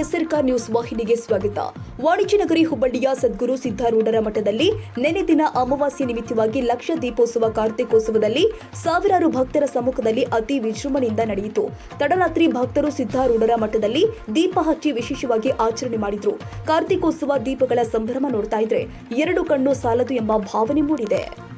S R news ವಾಹಿನಿಗೆ ಸ್ವಾಗತ. ವಾಣಿಜ್ಯ ನಗರಿ ಹುಬ್ಬಳ್ಳಿಯ ಸದ್ಗುರು ಸಿದ್ಧಾರೂಢರ ಮಠದಲ್ಲಿ ನೆನೆ ದಿನ ಅಮಾವಾಸ್ಯೆ ನಿಮಿತ್ತವಾಗಿ ಲಕ್ಷ ದೀಪೋತ್ಸವ ಕಾರ್ತಿಕೋತ್ಸವದಲ್ಲಿ ಸಾವಿರಾರು ಭಕ್ತರ ಸಮ್ಮುಖದಲ್ಲಿ ಅತಿ ವಿಜೃಂಭಣೆಯಿಂದ ನಡೆಯಿತು. ತಡರಾತ್ರಿ ಭಕ್ತರು ಸಿದ್ಧಾರೂಢರ ಮಠದಲ್ಲಿ ದೀಪ ಹಚ್ಚಿ ವಿಶೇಷವಾಗಿ ಆಚರಣೆ ಮಾಡಿದ್ರು. ಕಾರ್ತಿಕೋತ್ಸವ ದೀಪಗಳ ಸಂಭ್ರಮ ನೋಡ್ತಾ ಇದ್ರೆ ಎರಡು ಕಣ್ಣು ಸಾಲದು ಎಂಬ ಭಾವನೆ ಮೂಡಿದೆ.